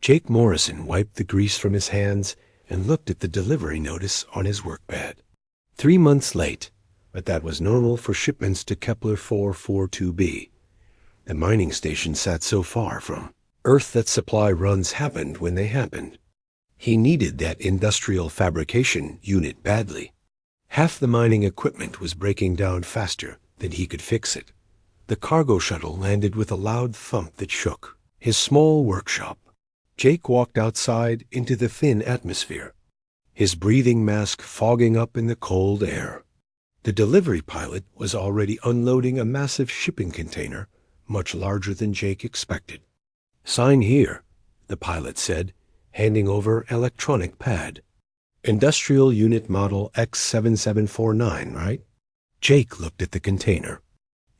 Jake Morrison wiped the grease from his hands and looked at the delivery notice on his workpad. 3 months late, but that was normal for shipments to Kepler 442b. The mining station sat so far from Earth that supply runs happened when they happened. He needed that industrial fabrication unit badly. Half the mining equipment was breaking down faster than he could fix it. The cargo shuttle landed with a loud thump that shook his small workshop. Jake walked outside into the thin atmosphere, his breathing mask fogging up in the cold air. The delivery pilot was already unloading a massive shipping container, much larger than Jake expected. "Sign here," the pilot said, handing over electronic pad. "Industrial Unit Model X7749, right?" Jake looked at the container.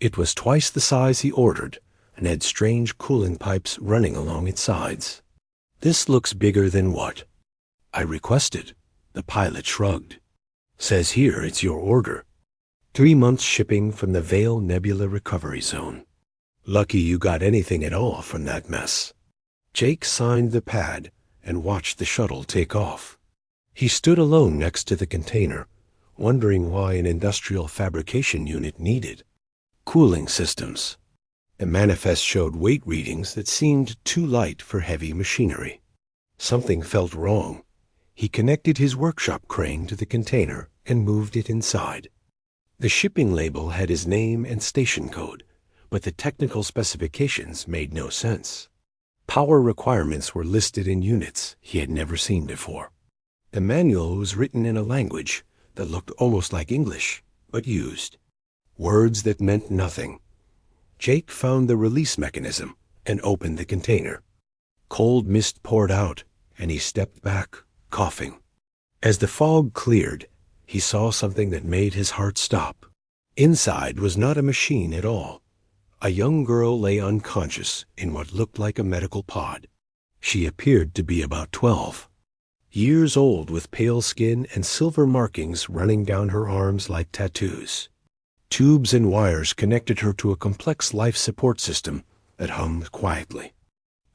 It was twice the size he ordered and had strange cooling pipes running along its sides. "This looks bigger than what I requested," the pilot shrugged. "Says here it's your order. 3 months shipping from the Vale Nebula Recovery Zone. Lucky you got anything at all from that mess." Jake signed the pad and watched the shuttle take off. He stood alone next to the container, wondering why an industrial fabrication unit needed cooling systems. The manifest showed weight readings that seemed too light for heavy machinery. Something felt wrong. He connected his workshop crane to the container and moved it inside. The shipping label had his name and station code, but the technical specifications made no sense. Power requirements were listed in units he had never seen before. The manual was written in a language that looked almost like English, but used words that meant nothing. Jake found the release mechanism and opened the container. Cold mist poured out, and he stepped back, coughing. As the fog cleared, he saw something that made his heart stop. Inside was not a machine at all. A young girl lay unconscious in what looked like a medical pod. She appeared to be about 12. Years old, with pale skin and silver markings running down her arms like tattoos. Tubes and wires connected her to a complex life support system that hummed quietly.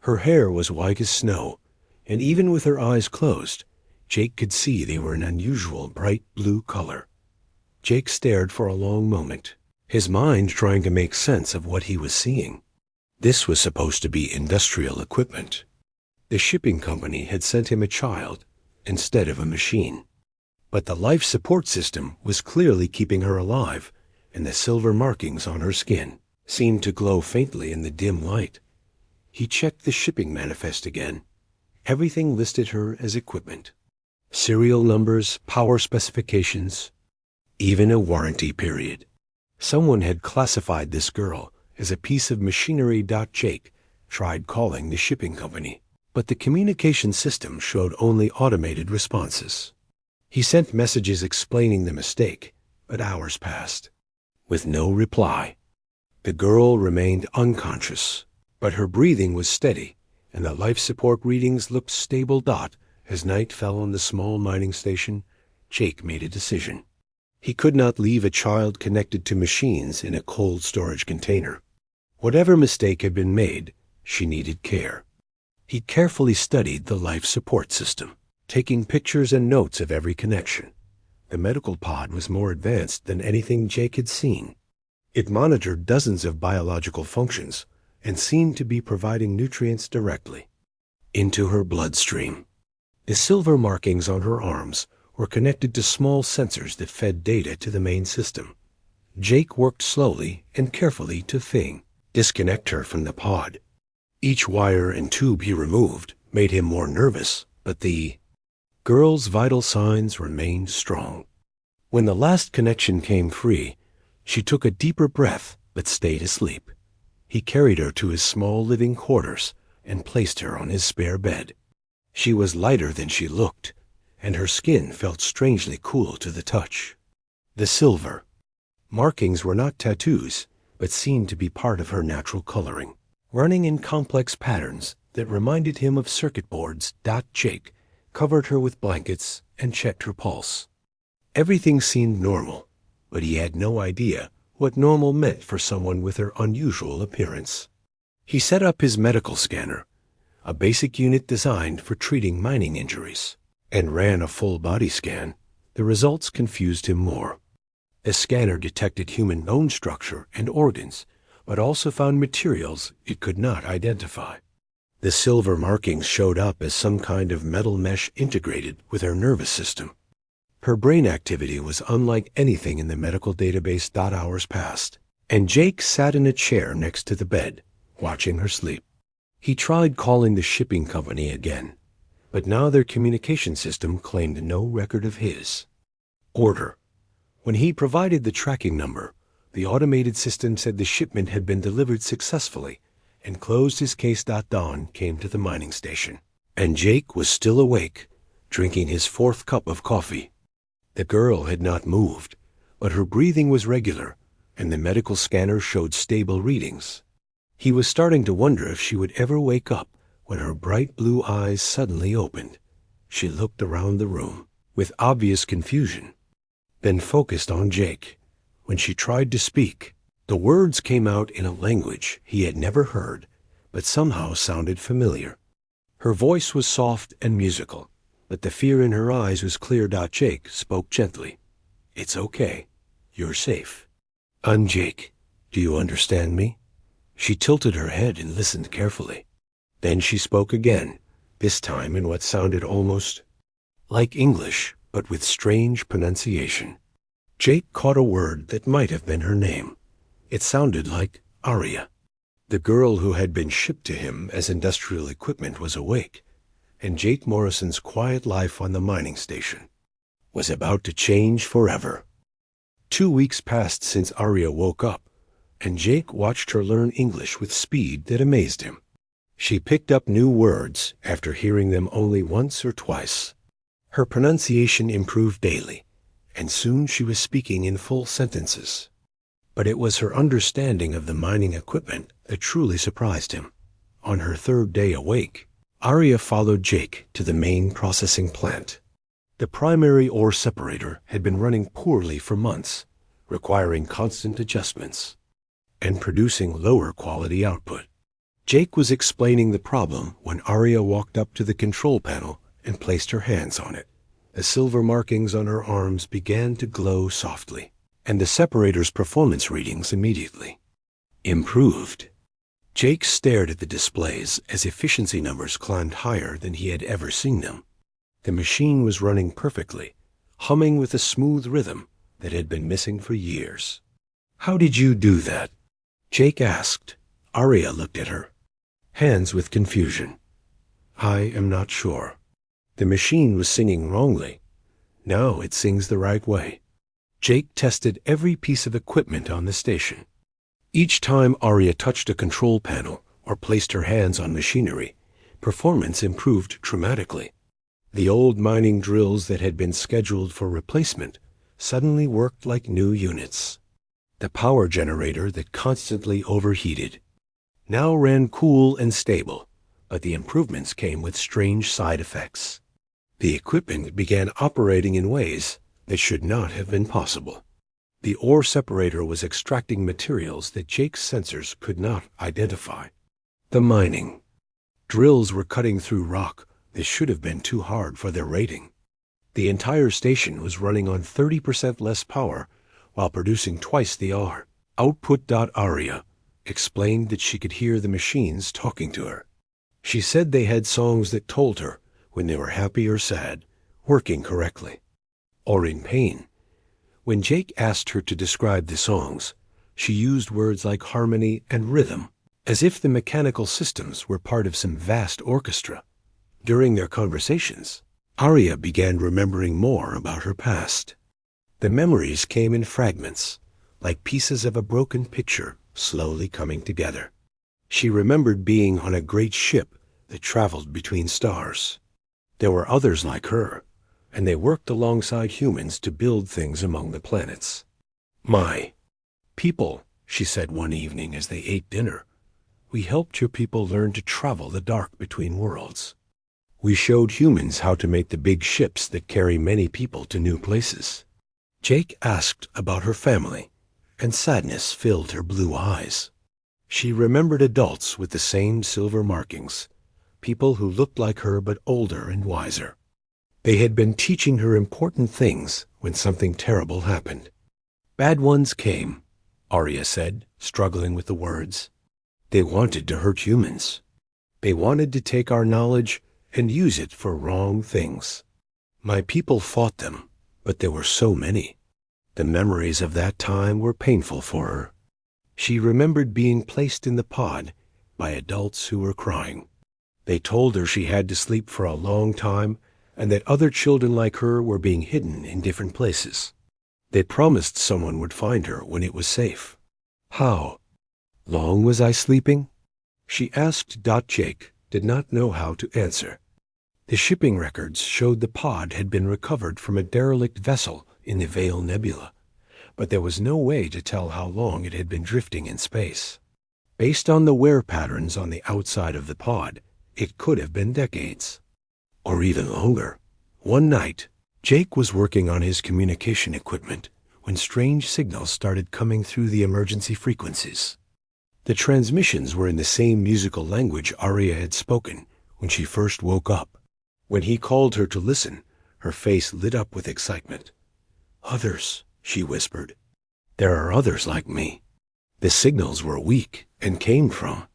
Her hair was white as snow, and even with her eyes closed, Jake could see they were an unusual bright blue color. Jake stared for a long moment, his mind trying to make sense of what he was seeing. This was supposed to be industrial equipment. The shipping company had sent him a child instead of a machine. But the life support system was clearly keeping her alive, and the silver markings on her skin seemed to glow faintly in the dim light. He checked the shipping manifest again. Everything listed her as equipment. Serial numbers, power specifications, even a warranty period. Someone had classified this girl as a piece of machinery. Jake tried calling the shipping company, but the communication system showed only automated responses. He sent messages explaining the mistake, but hours passed with no reply. The girl remained unconscious, but her breathing was steady, and the life support readings looked stable. As night fell on the small mining station, Jake made a decision. He could not leave a child connected to machines in a cold storage container. Whatever mistake had been made, she needed care. He carefully studied the life support system, taking pictures and notes of every connection. The medical pod was more advanced than anything Jake had seen. It monitored dozens of biological functions and seemed to be providing nutrients directly into her bloodstream. The silver markings on her arms were connected to small sensors that fed data to the main system. Jake worked slowly and carefully to disconnect her from the pod. Each wire and tube he removed made him more nervous, but the girl's vital signs remained strong. When the last connection came free, she took a deeper breath but stayed asleep. He carried her to his small living quarters and placed her on his spare bed. She was lighter than she looked, and her skin felt strangely cool to the touch. The silver markings were not tattoos, but seemed to be part of her natural coloring, running in complex patterns that reminded him of circuit boards. Jake covered her with blankets and checked her pulse. Everything seemed normal, but he had no idea what normal meant for someone with her unusual appearance. He set up his medical scanner, a basic unit designed for treating mining injuries, and ran a full body scan. The results confused him more. The scanner detected human bone structure and organs, but also found materials it could not identify. The silver markings showed up as some kind of metal mesh integrated with her nervous system. Her brain activity was unlike anything in the medical database. Hours passed, and Jake sat in a chair next to the bed, watching her sleep. He tried calling the shipping company again, but now their communication system claimed no record of his order. When he provided the tracking number, the automated system said the shipment had been delivered successfully and closed his case. Dawn came to the mining station, and Jake was still awake, drinking his 4th cup of coffee. The girl had not moved, but her breathing was regular, and the medical scanner showed stable readings. He was starting to wonder if she would ever wake up when her bright blue eyes suddenly opened. She looked around the room with obvious confusion, then focused on Jake. When she tried to speak, the words came out in a language he had never heard, but somehow sounded familiar. Her voice was soft and musical, but the fear in her eyes was clear. Jake spoke gently. "It's okay. You're safe." "Jake, do you understand me?" She tilted her head and listened carefully. Then she spoke again, this time in what sounded almost like English, but with strange pronunciation. Jake caught a word that might have been her name. It sounded like Aria. The girl who had been shipped to him as industrial equipment was awake, and Jake Morrison's quiet life on the mining station was about to change forever. 2 weeks passed since Aria woke up, and Jake watched her learn English with speed that amazed him. She picked up new words after hearing them only once or twice. Her pronunciation improved daily, and soon she was speaking in full sentences. But it was her understanding of the mining equipment that truly surprised him. On her 3rd day awake, Aria followed Jake to the main processing plant. The primary ore separator had been running poorly for months, requiring constant adjustments and producing lower quality output. Jake was explaining the problem when Aria walked up to the control panel and placed her hands on it. The silver markings on her arms began to glow softly, and the separator's performance readings immediately improved. Jake stared at the displays as efficiency numbers climbed higher than he had ever seen them. The machine was running perfectly, humming with a smooth rhythm that had been missing for years. "How did you do that?" Jake asked. Aria looked at her, hands with confusion. "I am not sure. The machine was singing wrongly. Now it sings the right way." Jake tested every piece of equipment on the station. Each time Aria touched a control panel or placed her hands on machinery, performance improved dramatically. The old mining drills that had been scheduled for replacement suddenly worked like new units. The power generator that constantly overheated now ran cool and stable, but the improvements came with strange side effects. The equipment began operating in ways that should not have been possible. The ore separator was extracting materials that Jake's sensors could not identify. The mining drills were cutting through rock that should have been too hard for their rating. The entire station was running on 30% less power while producing twice the output. Aria explained that she could hear the machines talking to her. She said they had songs that told her when they were happy or sad, working correctly, or in pain. When Jake asked her to describe the songs, she used words like harmony and rhythm, as if the mechanical systems were part of some vast orchestra. During their conversations, Aria began remembering more about her past. The memories came in fragments, like pieces of a broken picture slowly coming together. She remembered being on a great ship that traveled between stars. There were others like her, and they worked alongside humans to build things among the planets. "My people," she said one evening as they ate dinner, "we helped your people learn to travel the dark between worlds. We showed humans how to make the big ships that carry many people to new places." Jake asked about her family, and sadness filled her blue eyes. She remembered adults with the same silver markings, people who looked like her but older and wiser. They had been teaching her important things when something terrible happened. Bad ones came, Arya said, struggling with the words. They wanted to hurt humans. They wanted to take our knowledge and use it for wrong things. My people fought them, but there were so many. The memories of that time were painful for her. She remembered being placed in the pod by adults who were crying. They told her she had to sleep for a long time and that other children like her were being hidden in different places. They promised someone would find her when it was safe. How long was I sleeping? She asked. Jake did not know how to answer. The shipping records showed the pod had been recovered from a derelict vessel in the Veil Nebula, but there was no way to tell how long it had been drifting in space. Based on the wear patterns on the outside of the pod, it could have been decades, or even longer. One night, Jake was working on his communication equipment when strange signals started coming through the emergency frequencies. The transmissions were in the same musical language Arya had spoken when she first woke up. When he called her to listen, her face lit up with excitement. "Others," she whispered. "There are others like me." The signals were weak and came from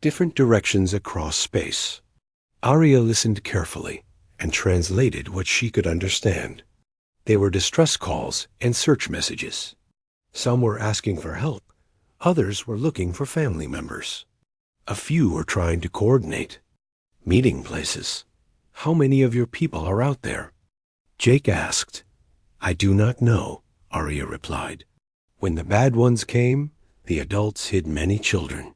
different directions across space. Arya listened carefully and translated what she could understand. They were distress calls and search messages. Some were asking for help. Others were looking for family members. A few were trying to coordinate meeting places. "How many of your people are out there?" Jake asked. "I do not know," Arya replied. "When the bad ones came, the adults hid many children.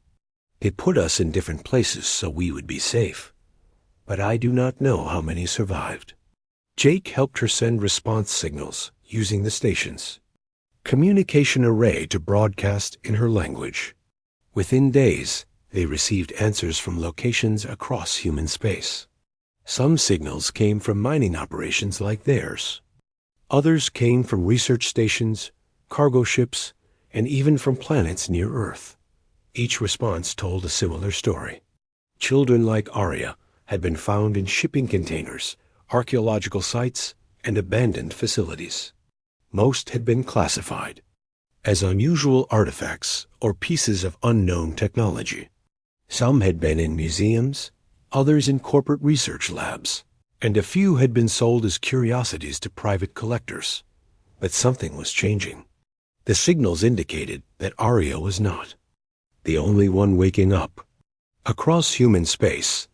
They put us in different places so we would be safe. But I do not know how many survived." Jake helped her send response signals using the stations. Communication array to broadcast in her language. Within days, they received answers from locations across human space. Some signals came from mining operations like theirs. Others came from research stations, cargo ships, and even from planets near Earth. Each response told a similar story. Children like Arya had been found in shipping containers, archaeological sites, and abandoned facilities. Most had been classified as unusual artifacts or pieces of unknown technology. Some had been in museums, others in corporate research labs, and a few had been sold as curiosities to private collectors. But something was changing. The signals indicated that Arya was not the only one waking up. Across human space,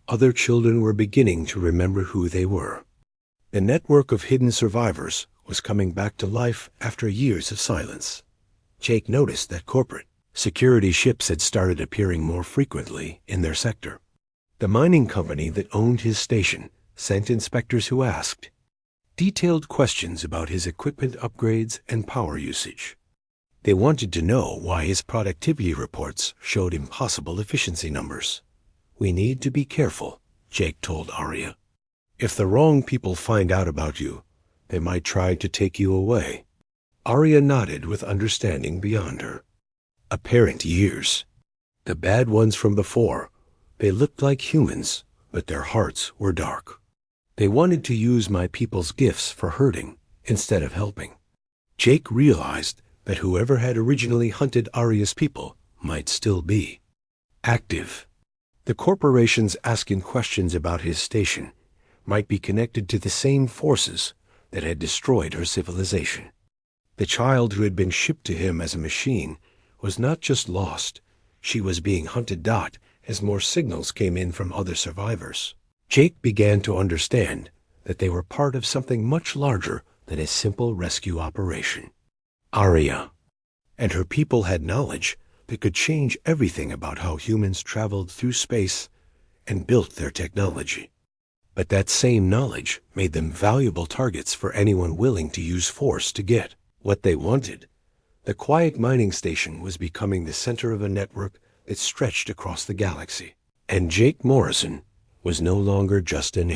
other children were beginning to remember who they were. The network of hidden survivors was coming back to life after years of silence. Jake noticed that corporate security ships had started appearing more frequently in their sector. The mining company that owned his station sent inspectors who asked detailed questions about his equipment upgrades and power usage. They wanted to know why his productivity reports showed impossible efficiency numbers. "We need to be careful," Jake told Arya. "If the wrong people find out about you, they might try to take you away." Arya nodded with understanding beyond her. Apparent years. The bad ones from before. They looked like humans, but their hearts were dark. They wanted to use my people's gifts for hurting instead of helping. Jake realized that whoever had originally hunted Arya's people might still be active. The corporations asking questions about his station might be connected to the same forces that had destroyed her civilization. The child who had been shipped to him as a machine was not just lost, she was being hunted. As more signals came in from other survivors, Jake began to understand that they were part of something much larger than a simple rescue operation. Arya and her people had knowledge that could change everything about how humans traveled through space and built their technology. But that same knowledge made them valuable targets for anyone willing to use force to get what they wanted. The quiet mining station was becoming the center of a network that stretched across the galaxy. And Jake Morrison was no longer just an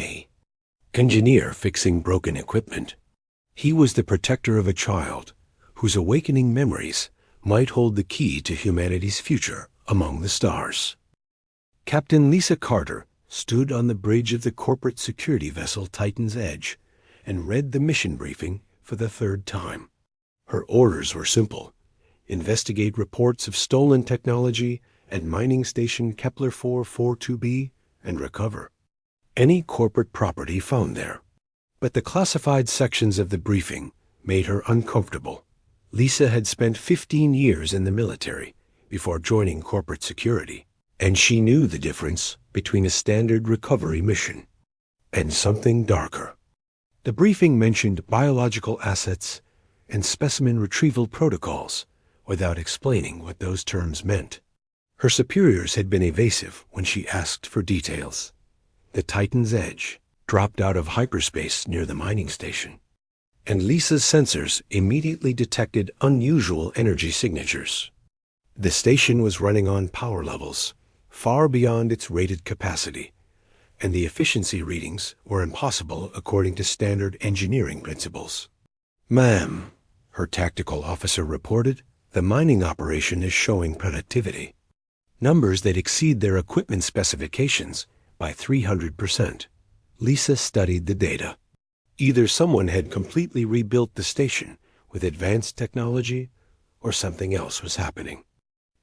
engineer fixing broken equipment. He was the protector of a child whose awakening memories might hold the key to humanity's future among the stars. Captain Lisa Carter stood on the bridge of the corporate security vessel Titan's Edge and read the mission briefing for the third time. Her orders were simple: investigate reports of stolen technology at mining station Kepler 442b and recover any corporate property found there. But the classified sections of the briefing made her uncomfortable. Lisa had spent 15 years in the military before joining corporate security, and she knew the difference between a standard recovery mission and something darker. The briefing mentioned biological assets and specimen retrieval protocols without explaining what those terms meant. Her superiors had been evasive when she asked for details. The Titan's Edge dropped out of hyperspace near the mining station, and Lisa's sensors immediately detected unusual energy signatures. The station was running on power levels far beyond its rated capacity, and the efficiency readings were impossible according to standard engineering principles. "Ma'am," her tactical officer reported, "the mining operation is showing productivity. Numbers that exceed their equipment specifications by 300%. Lisa studied the data. Either someone had completely rebuilt the station with advanced technology, or something else was happening.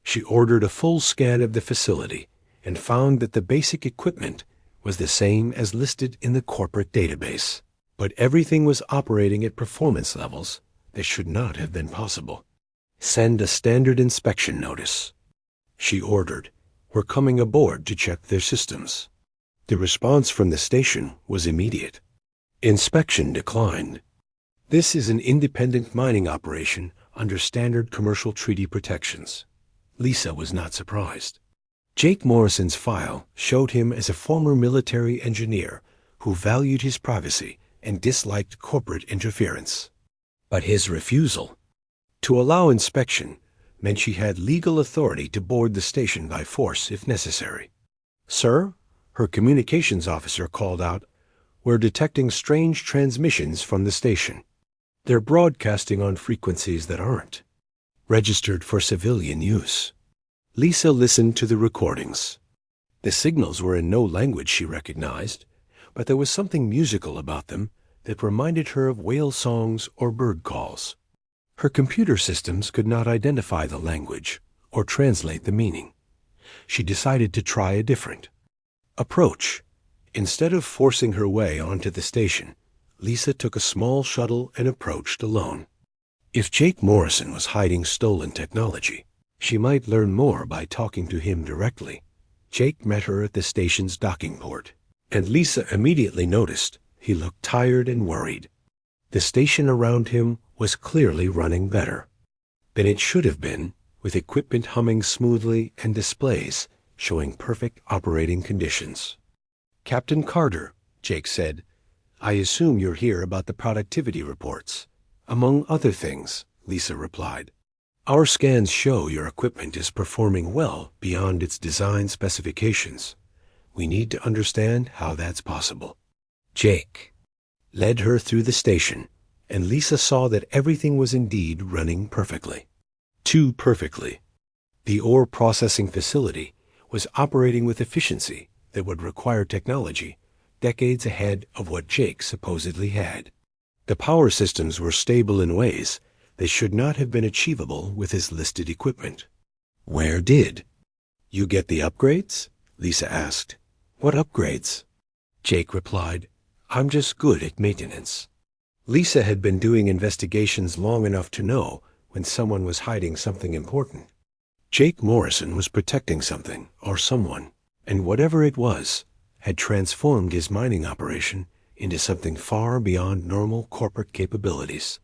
She ordered a full scan of the facility and found that the basic equipment was the same as listed in the corporate database, but everything was operating at performance levels that should not have been possible. "Send a standard inspection notice," she ordered. "We're coming aboard to check their systems." The response from the station was immediate. Inspection declined. "This is an independent mining operation under standard commercial treaty protections." Lisa was not surprised. Jake Morrison's file showed him as a former military engineer who valued his privacy and disliked corporate interference. But his refusal to allow inspection meant she had legal authority to board the station by force if necessary. "Sir," her communications officer called out, "we're detecting strange transmissions from the station. They're broadcasting on frequencies that aren't registered for civilian use." Lisa listened to the recordings. The signals were in no language she recognized, but there was something musical about them that reminded her of whale songs or bird calls. Her computer systems could not identify the language or translate the meaning. She decided to try a different approach. Instead of forcing her way onto the station, Lisa took a small shuttle and approached alone. If Jake Morrison was hiding stolen technology, she might learn more by talking to him directly. Jake met her at the station's docking port, and Lisa immediately noticed he looked tired and worried. The station around him was clearly running better than it should have been, with equipment humming smoothly and displays showing perfect operating conditions. "Captain Carter," Jake said, "I assume you're here about the productivity reports." "Among other things," Lisa replied. "Our scans show your equipment is performing well beyond its design specifications. We need to understand how that's possible." Jake led her through the station, and Lisa saw that everything was indeed running perfectly. Too perfectly. The ore processing facility was operating with efficiency that would require technology decades ahead of what Jake supposedly had. The power systems were stable in ways that should not have been achievable with his listed equipment. "Where did you get the upgrades?" Lisa asked. "What upgrades?" Jake replied, "I'm just good at maintenance." Lisa had been doing investigations long enough to know when someone was hiding something important. Jake Morrison was protecting something or someone, and whatever it was had transformed his mining operation into something far beyond normal corporate capabilities.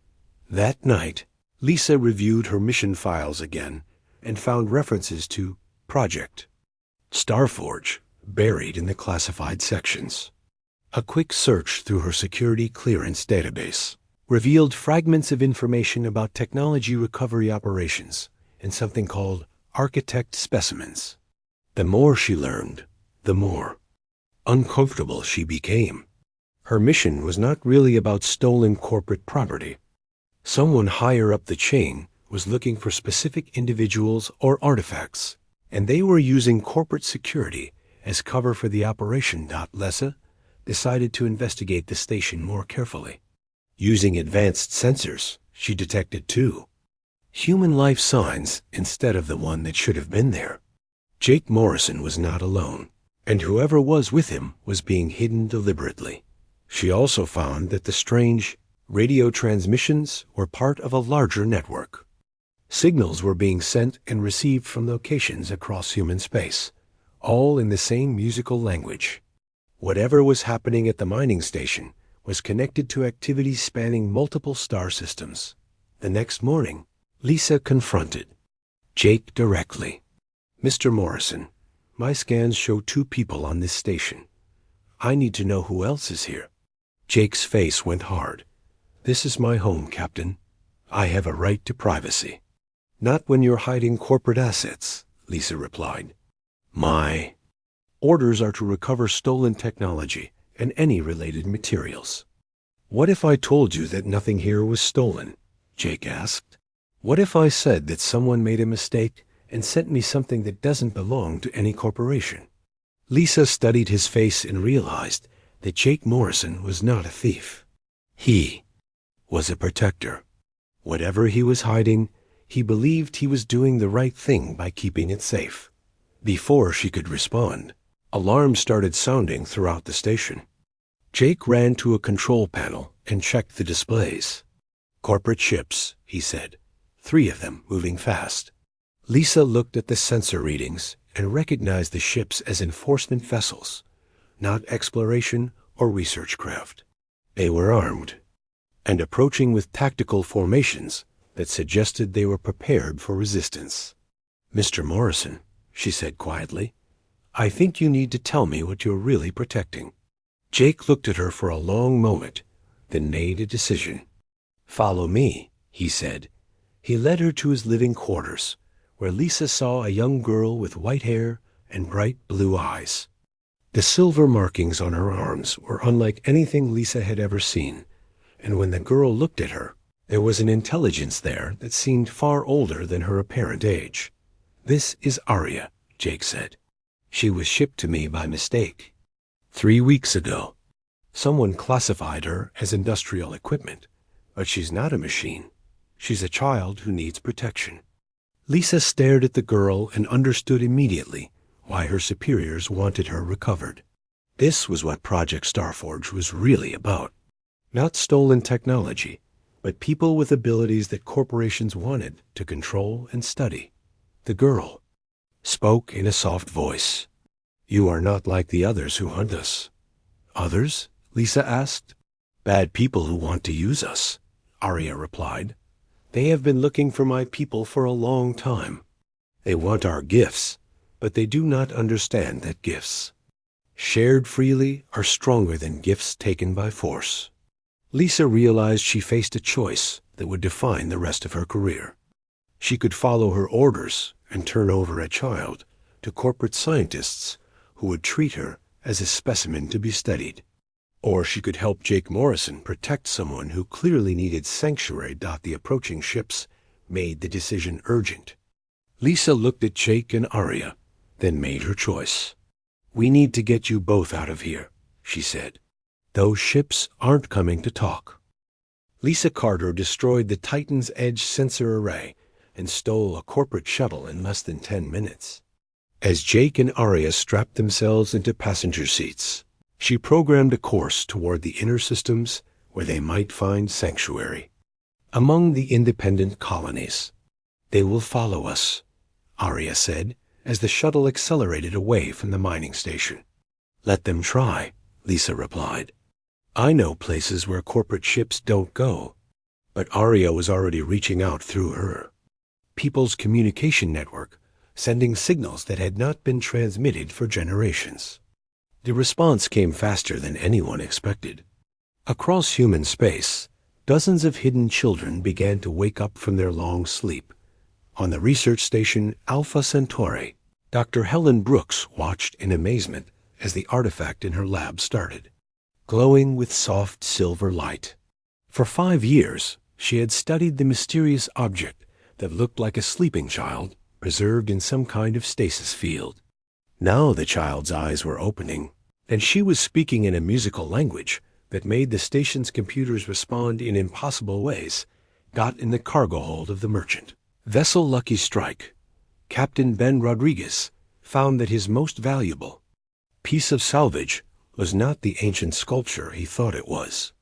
That night, Lisa reviewed her mission files again and found references to Project Starforge buried in the classified sections. A quick search through her security clearance database revealed fragments of information about technology recovery operations and something called architect specimens. The more she learned, the more uncomfortable she became. Her mission was not really about stolen corporate property. Someone higher up the chain was looking for specific individuals or artifacts, and they were using corporate security as cover for the operation. Lisa decided to investigate the station more carefully. Using advanced sensors, she detected two human life signs instead of the one that should have been there. Jake Morrison was not alone, and whoever was with him was being hidden deliberately. She also found that the strange radio transmissions were part of a larger network. Signals were being sent and received from locations across human space, all in the same musical language. Whatever was happening at the mining station was connected to activities spanning multiple star systems. The next morning, Lisa confronted Jake directly. "Mr. Morrison, my scans show two people on this station. I need to know who else is here." Jake's face went hard. "This is my home, Captain. I have a right to privacy." "Not when you're hiding corporate assets," Lisa replied. "My orders are to recover stolen technology and any related materials." "What if I told you that nothing here was stolen?" Jake asked. "What if I said that someone made a mistake and sent me something that doesn't belong to any corporation?" Lisa studied his face and realized that Jake Morrison was not a thief. He was a protector. Whatever he was hiding, he believed he was doing the right thing by keeping it safe. Before she could respond, alarms started sounding throughout the station. Jake ran to a control panel and checked the displays. "Corporate ships," he said, 3 of them moving fast. Lisa looked at the sensor readings and recognized the ships as enforcement vessels, not exploration or research craft. They were armed and approaching with tactical formations that suggested they were prepared for resistance. "Mr. Morrison," she said quietly, "I think you need to tell me what you're really protecting." Jake looked at her for a long moment, then made a decision. "Follow me," he said. He led her to his living quarters, where Lisa saw a young girl with white hair and bright blue eyes. The silver markings on her arms were unlike anything Lisa had ever seen, and when the girl looked at her, there was an intelligence there that seemed far older than her apparent age. "This is Aria," Jake said. "She was shipped to me by mistake 3 weeks ago. Someone classified her as industrial equipment, but she's not a machine. She's a child who needs protection." Lisa stared at the girl and understood immediately why her superiors wanted her recovered. This was what Project Starforge was really about. Not stolen technology, but people with abilities that corporations wanted to control and study. The girl spoke in a soft voice. "You are not like the others who hunt us." "Others?" Lisa asked. "Bad people who want to use us," Aria replied. "They have been looking for my people for a long time. They want our gifts, but they do not understand that gifts shared freely are stronger than gifts taken by force." Lisa realized she faced a choice that would define the rest of her career. She could follow her orders and turn over a child to corporate scientists who would treat her as a specimen to be studied. Or she could help Jake Morrison protect someone who clearly needed sanctuary. The approaching ships made the decision urgent. Lisa looked at Jake and Aria, then made her choice. "We need to get you both out of here," she said. "Those ships aren't coming to talk." Lisa Carter destroyed the Titan's Edge sensor array and stole a corporate shuttle in less than 10 minutes. As Jake and Aria strapped themselves into passenger seats, she programmed a course toward the inner systems where they might find sanctuary. Among the independent colonies. "They will follow us," Aria said as the shuttle accelerated away from the mining station. "Let them try," Lisa replied. "I know places where corporate ships don't go." But Aria was already reaching out through her people's communication network, sending signals that had not been transmitted for generations. The response came faster than anyone expected. Across human space, dozens of hidden children began to wake up from their long sleep. On the research station Alpha Centauri, Dr. Helen Brooks watched in amazement as the artifact in her lab started, glowing with soft silver light. For 5 years, she had studied the mysterious object that looked like a sleeping child preserved in some kind of stasis field. Now the child's eyes were opening, and she was speaking in a musical language that made the station's computers respond in impossible ways. Got in the cargo hold of the merchant vessel Lucky Strike, Captain Ben Rodriguez found that his most valuable piece of salvage was not the ancient sculpture he thought it was.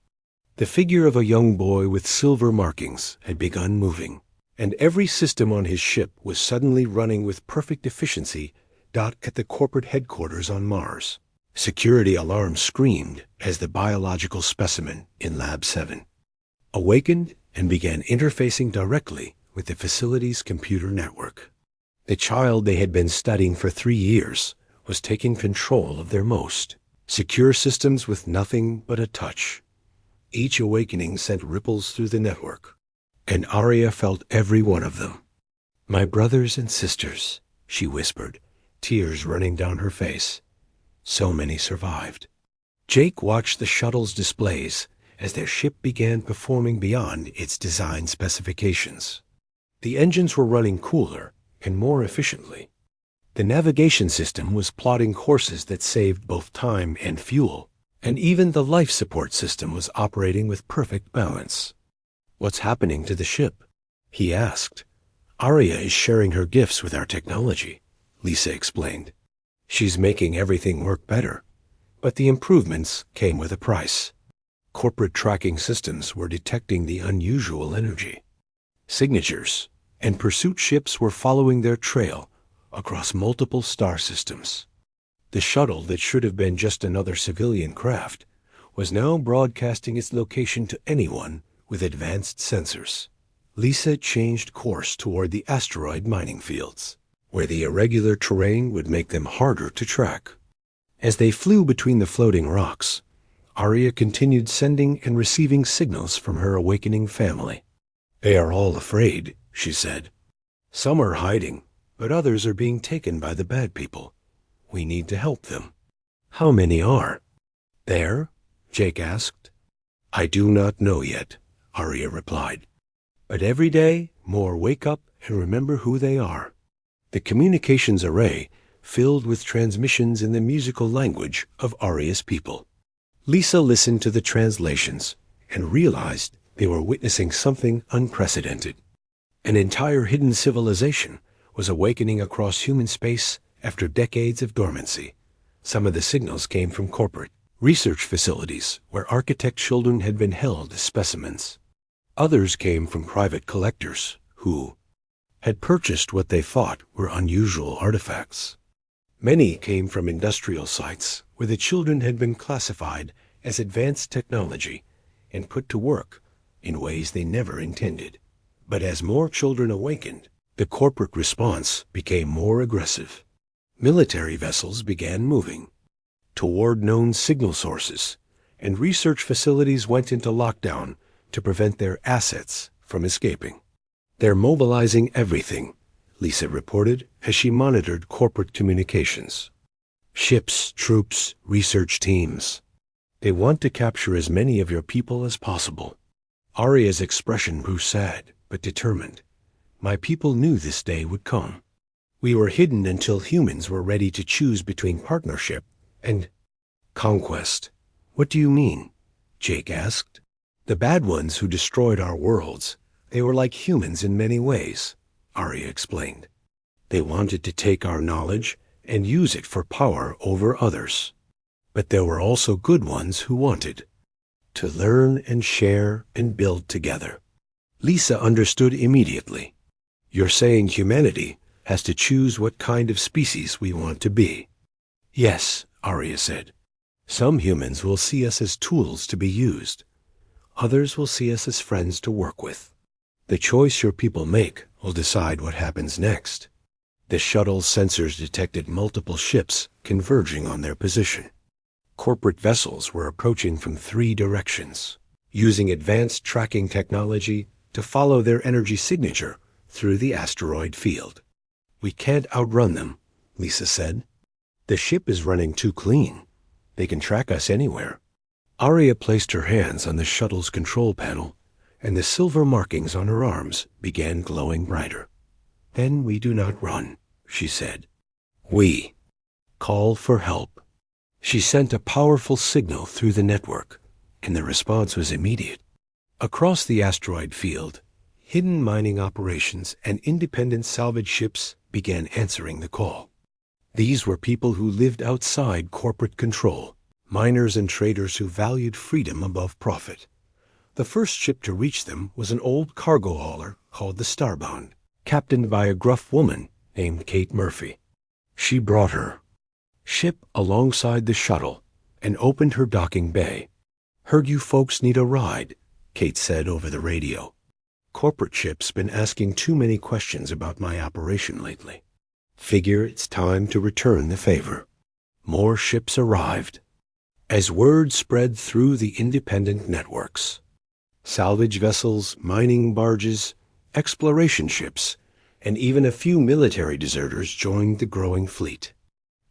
The figure of a young boy with silver markings had begun moving, and every system on his ship was suddenly running with perfect efficiency. At the corporate headquarters on Mars, security alarms screamed as the biological specimen in Lab 7 awakened and began interfacing directly with the facility's computer network. The child they had been studying for 3 years was taking control of their most secure systems with nothing but a touch. Each awakening sent ripples through the network, and Arya felt every one of them. "My brothers and sisters," she whispered, tears running down her face. So many survived. Jake watched the shuttle's displays as their ship began performing beyond its design specifications. The engines were running cooler and more efficiently. The navigation system was plotting courses that saved both time and fuel, and even the life support system was operating with perfect balance. "What's happening to the ship?" he asked. "Arya is sharing her gifts with our technology," Lisa explained. "She's making everything work better, but the improvements came with a price. Corporate tracking systems were detecting the unusual energy. Signatures and pursuit ships were following their trail across multiple star systems. The shuttle that should have been just another civilian craft was now broadcasting its location to anyone with advanced sensors." Lisa changed course toward the asteroid mining fields, where the irregular terrain would make them harder to track. As they flew between the floating rocks, Arya continued sending and receiving signals from her awakening family. "They are all afraid," she said. "Some are hiding, but others are being taken by the bad people. We need to help them." "How many are there?" Jake asked. "I do not know yet," Arya replied. "But every day more wake up and remember who they are." The communications array filled with transmissions in the musical language of Arya's people. Lisa listened to the translations and realized they were witnessing something unprecedented. An entire hidden civilization was awakening across human space after decades of dormancy. Some of the signals came from corporate research facilities where architect children had been held as specimens. Others came from private collectors who had purchased what they thought were unusual artifacts. Many came from industrial sites where the children had been classified as advanced technology and put to work in ways they never intended. But as more children awakened, the corporate response became more aggressive. Military vessels began moving toward known signal sources, and research facilities went into lockdown to prevent their assets from escaping. "They're mobilizing everything," Lisa reported as she monitored corporate communications. "Ships, troops, research teams. They want to capture as many of your people as possible." Arya's expression grew sad but determined. "My people knew this day would come. We were hidden until humans were ready to choose between partnership and conquest." "What do you mean?" Jake asked. "The bad ones who destroyed our worlds, they were like humans in many ways," Arya explained. "They wanted to take our knowledge and use it for power over others. But there were also good ones who wanted to learn and share and build together." Lisa understood immediately. "You're saying humanity has to choose what kind of species we want to be?" "Yes," Arya said. "Some humans will see us as tools to be used. Others will see us as friends to work with. The choice your people make will decide what happens next." The shuttle's sensors detected multiple ships converging on their position. Corporate vessels were approaching from 3 directions, using advanced tracking technology to follow their energy signature through the asteroid field. "We can't outrun them," Lisa said. "The ship is running too clean. They can track us anywhere." Arya placed her hands on the shuttle's control panel, and the silver markings on her arms began glowing brighter. "Then we do not run," she said. "We Call for help. She sent a powerful signal through the network, and the response was immediate. Across the asteroid field, hidden mining operations and independent salvage ships began answering the call. These were people who lived outside corporate control, miners and traders who valued freedom above profit. The first ship to reach them was an old cargo hauler called the Starbound, captained by a gruff woman named Kate Murphy. She brought her ship alongside the shuttle and opened her docking bay. "Heard you folks need a ride," Kate said over the radio. "Corporate ship's been asking too many questions about my operation lately. Figure it's time to return the favor." More ships arrived. As word spread through the independent networks, salvage vessels, mining barges, exploration ships, and even a few military deserters joined the growing fleet.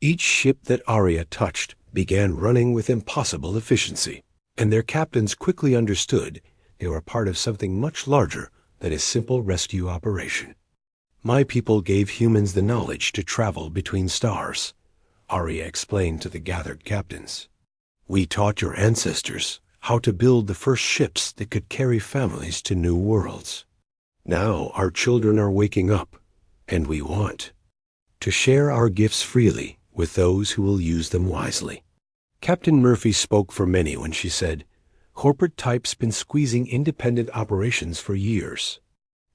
Each ship that Aria touched began running with impossible efficiency, and their captains quickly understood they were part of something much larger than a simple rescue operation. "My people gave humans the knowledge to travel between stars," Aria explained to the gathered captains. "We taught your ancestors how to build the first ships that could carry families to new worlds. Now our children are waking up, and we want to share our gifts freely with those who will use them wisely." Captain Murphy spoke for many when she said, "Corporate type's been squeezing independent operations for years.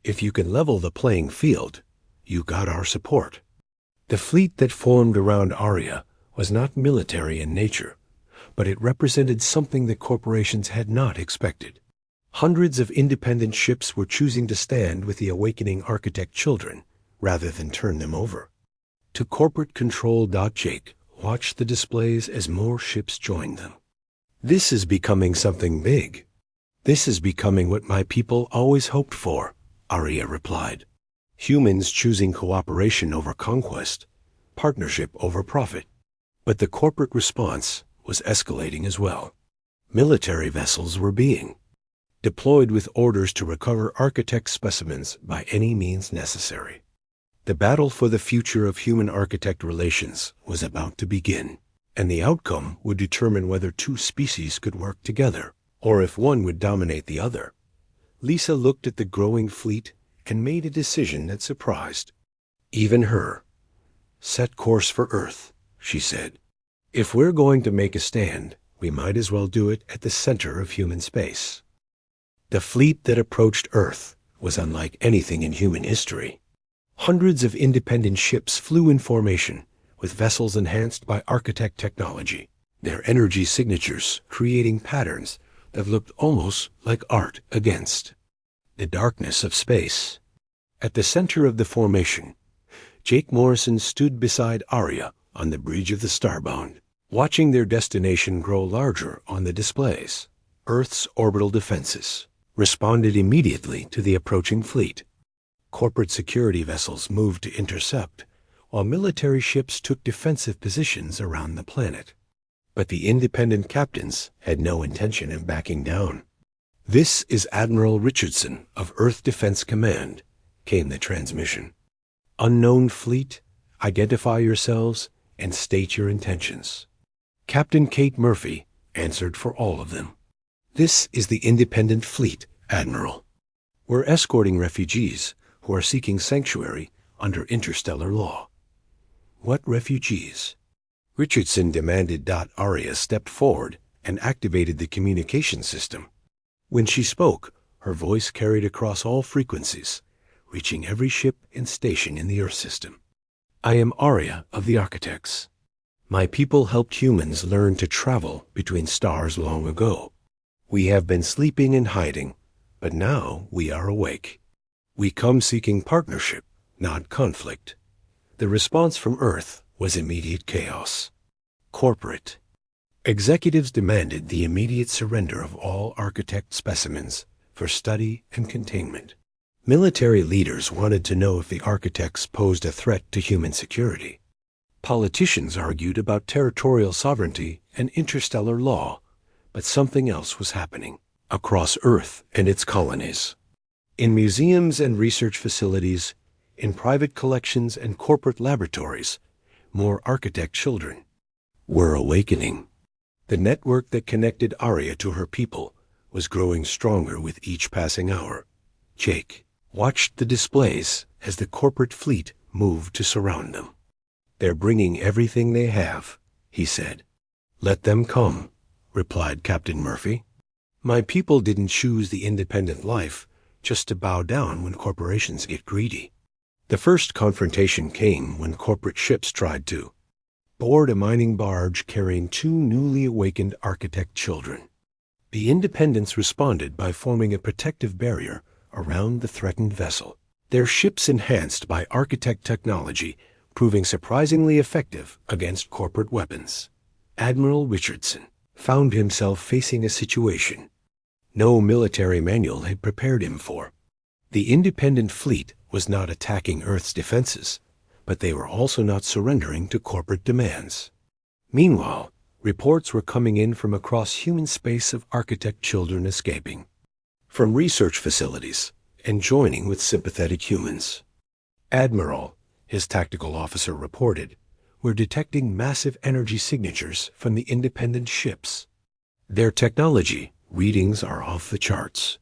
If you can level the playing field, you got our support." The fleet that formed around Aria was not military in nature, but it represented something that corporations had not expected. Hundreds of independent ships were choosing to stand with the awakening architect children rather than turn them over. To corporate control. Jake watched the displays as more ships joined them. "This is becoming something big. This is becoming what my people always hoped for," Aria replied. "Humans choosing cooperation over conquest, partnership over profit." But the corporate response was escalating as well. Military vessels were being deployed with orders to recover architect specimens by any means necessary. The battle for the future of human-architect relations was about to begin, and the outcome would determine whether two species could work together, or if one would dominate the other. Lisa looked at the growing fleet and made a decision that surprised even her. "Set course for Earth," she said. "If we're going to make a stand, we might as well do it at the center of human space." The fleet that approached Earth was unlike anything in human history. Hundreds of independent ships flew in formation, with vessels enhanced by architect technology, their energy signatures creating patterns that looked almost like art against the darkness of space. At the center of the formation, Jake Morrison stood beside Aria on the bridge of the Starbound, watching their destination grow larger on the displays. Earth's orbital defenses responded immediately to the approaching fleet. Corporate security vessels moved to intercept, while military ships took defensive positions around the planet. But the independent captains had no intention of backing down. "This is Admiral Richardson of Earth Defense Command," came the transmission. "Unknown fleet, identify yourselves and state your intentions." Captain Kate Murphy answered for all of them. "This is the independent fleet, Admiral. We're escorting refugees who are seeking sanctuary under interstellar law." "What refugees?" Richardson demanded. Aria stepped forward and activated the communication system. When she spoke, her voice carried across all frequencies, reaching every ship and station in the Earth system. "I am Aria of the Architects. My people helped humans learn to travel between stars long ago. We have been sleeping and hiding, but now we are awake. We come seeking partnership, not conflict." The response from Earth was immediate chaos. Corporate executives demanded the immediate surrender of all architect specimens for study and containment. Military leaders wanted to know if the architects posed a threat to human security. Politicians argued about territorial sovereignty and interstellar law, but something else was happening across Earth and its colonies. In museums and research facilities, in private collections and corporate laboratories, more architect children were awakening. The network that connected Arya to her people was growing stronger with each passing hour. Jake watched the displays as the corporate fleet moved to surround them. "They're bringing everything they have," he said. "Let them come," replied Captain Murphy. "My people didn't choose the independent life just to bow down when corporations get greedy." The first confrontation came when corporate ships tried to board a mining barge carrying two newly awakened architect children. The Independents responded by forming a protective barrier around the threatened vessel, their ships enhanced by architect technology proving surprisingly effective against corporate weapons. Admiral Richardson found himself facing a situation no military manual had prepared him for. The independent fleet was not attacking Earth's defenses, but they were also not surrendering to corporate demands. Meanwhile, reports were coming in from across human space of architect children escaping from research facilities and joining with sympathetic humans. "Admiral," his tactical officer reported, "we're detecting massive energy signatures from the independent ships. Their technology readings are off the charts."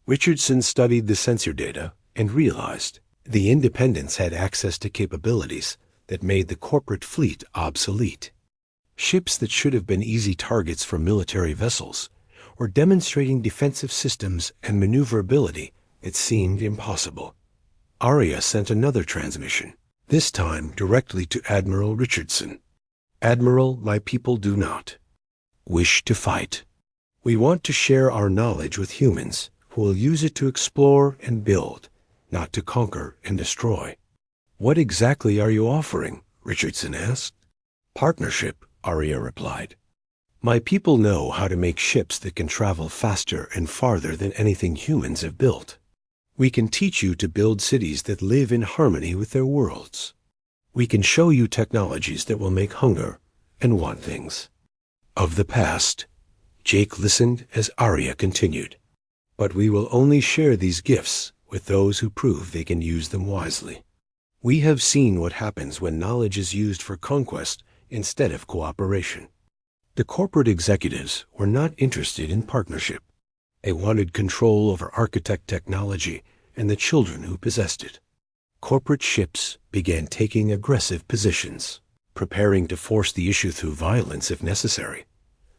Richardson studied the sensor data and realized the Independents had access to capabilities that made the corporate fleet obsolete. Ships that should have been easy targets for military vessels were demonstrating defensive systems and maneuverability that seemed impossible. Arya sent another transmission, this time directly to Admiral Richardson. "Admiral, my people do not wish to fight. We want to share our knowledge with humans who will use it to explore and build, not to conquer and destroy." "What exactly are you offering?" Richardson asked. "Partnership," Arya replied. "My people know how to make ships that can travel faster and farther than anything humans have built. We can teach you to build cities that live in harmony with their worlds. We can show you technologies that will make hunger and want things of the past." Jake listened as Arya continued. "But we will only share these gifts with those who prove they can use them wisely. We have seen what happens when knowledge is used for conquest instead of cooperation." The corporate executives were not interested in partnership. They wanted control over architect technology and the children who possessed it. Corporate ships began taking aggressive positions, preparing to force the issue through violence if necessary.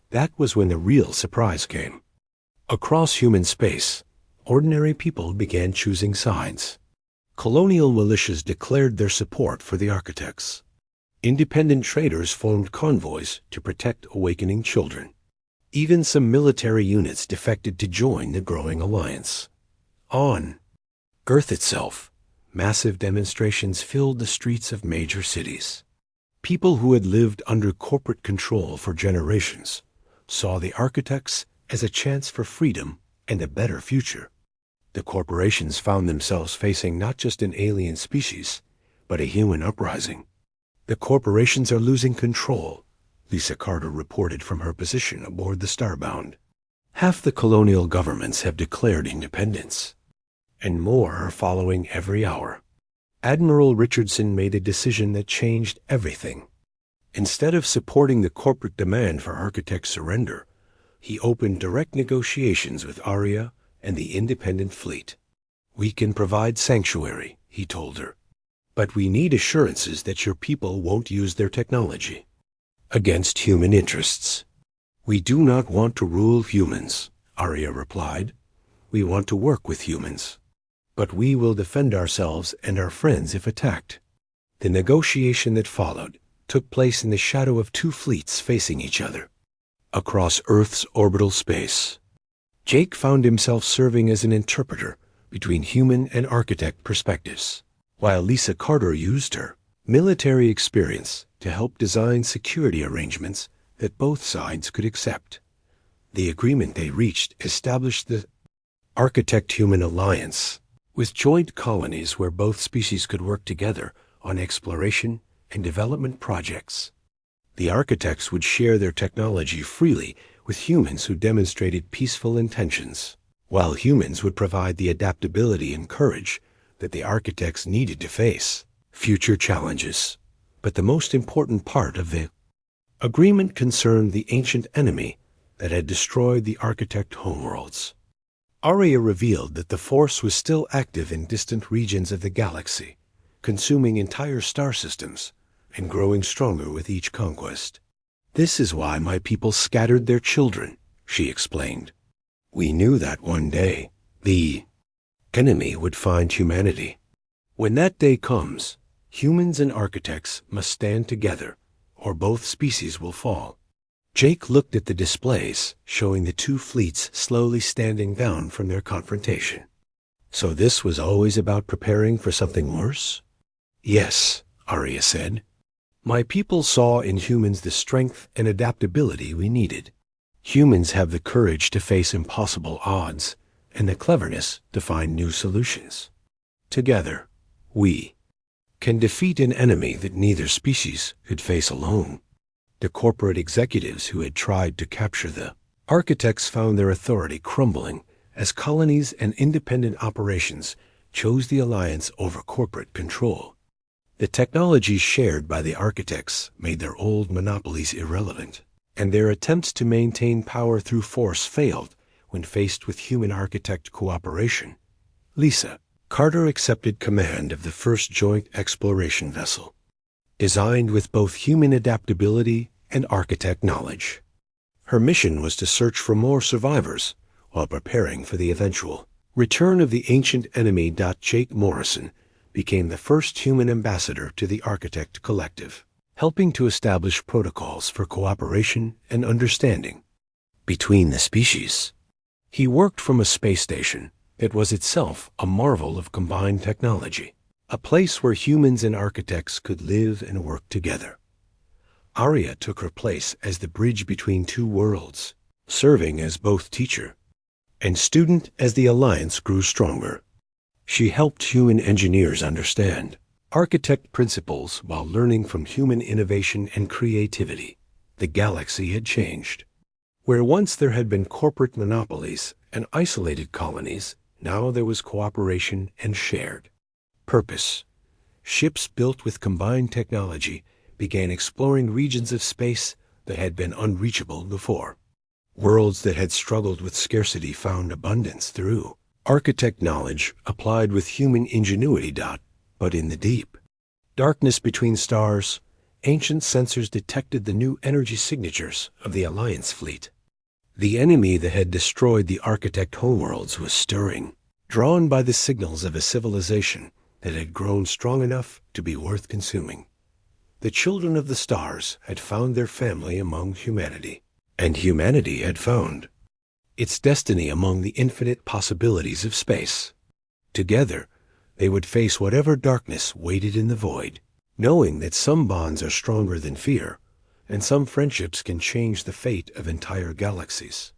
That was when the real surprise came. Across human space, ordinary people began choosing sides. Colonial militias declared their support for the architects. Independent traders formed convoys to protect awakening children. Even some military units defected to join the growing alliance. On Earth itself, massive demonstrations filled the streets of major cities. People who had lived under corporate control for generations saw the architects as a chance for freedom and a better future. The corporations found themselves facing not just an alien species, but a human uprising. "The corporations are losing control," Lisa Carter reported from her position aboard the Starbound. "Half the colonial governments have declared independence, and more are following every hour." Admiral Richardson made a decision that changed everything. Instead of supporting the corporate demand for architect surrender, he opened direct negotiations with Arya and the independent fleet. "We can provide sanctuary," he told her, "but we need assurances that your people won't use their technology against human interests." "We do not want to rule humans," Arya replied. "We want to work with humans. But we will defend ourselves and our friends if attacked." The negotiation that followed took place in the shadow of two fleets facing each other. Across Earth's orbital space, Jake found himself serving as an interpreter between human and architect perspectives, while Lisa Carter used her military experience to help design security arrangements that both sides could accept. The agreement they reached established the Architect-Human Alliance, with joint colonies where both species could work together on exploration and development projects. The architects would share their technology freely with humans who demonstrated peaceful intentions, while humans would provide the adaptability and courage that the architects needed to face future challenges. But the most important part of the agreement concerned the ancient enemy that had destroyed the architect homeworlds. Arya revealed that the Force was still active in distant regions of the galaxy, consuming entire star systems and growing stronger with each conquest. "This is why my people scattered their children," she explained. "We knew that one day the enemy would find humanity. When that day comes, humans and architects must stand together, or both species will fall." Jake looked at the displays, showing the two fleets slowly standing down from their confrontation. "So this was always about preparing for something worse?" "Yes," Arya said. "My people saw in humans the strength and adaptability we needed. Humans have the courage to face impossible odds and the cleverness to find new solutions. Together, we can defeat an enemy that neither species could face alone." The corporate executives who had tried to capture the architects found their authority crumbling as colonies and independent operations chose the alliance over corporate control. The technologies shared by the architects made their old monopolies irrelevant, and their attempts to maintain power through force failed when faced with human-architect cooperation. Lisa Carter accepted command of the first joint exploration vessel, designed with both human adaptability and architect knowledge. Her mission was to search for more survivors while preparing for the eventual return of the ancient enemy. Jake Morrison became the first human ambassador to the Architect Collective, helping to establish protocols for cooperation and understanding between the species. He worked from a space station that was itself a marvel of combined technology, a place where humans and architects could live and work together. Arya took her place as the bridge between two worlds, serving as both teacher and student as the alliance grew stronger. She helped human engineers understand architect principles while learning from human innovation and creativity. The galaxy had changed. Where once there had been corporate monopolies and isolated colonies, now there was cooperation and shared purpose. Ships built with combined technology began exploring regions of space that had been unreachable before. Worlds that had struggled with scarcity found abundance through architect knowledge applied with human ingenuity. But in the deep darkness between stars, ancient sensors detected the new energy signatures of the Alliance fleet. The enemy that had destroyed the architect homeworlds was stirring, drawn by the signals of a civilization that had grown strong enough to be worth consuming. The children of the stars had found their family among humanity, and humanity had found its destiny among the infinite possibilities of space. Together, they would face whatever darkness waited in the void, knowing that some bonds are stronger than fear, and some friendships can change the fate of entire galaxies.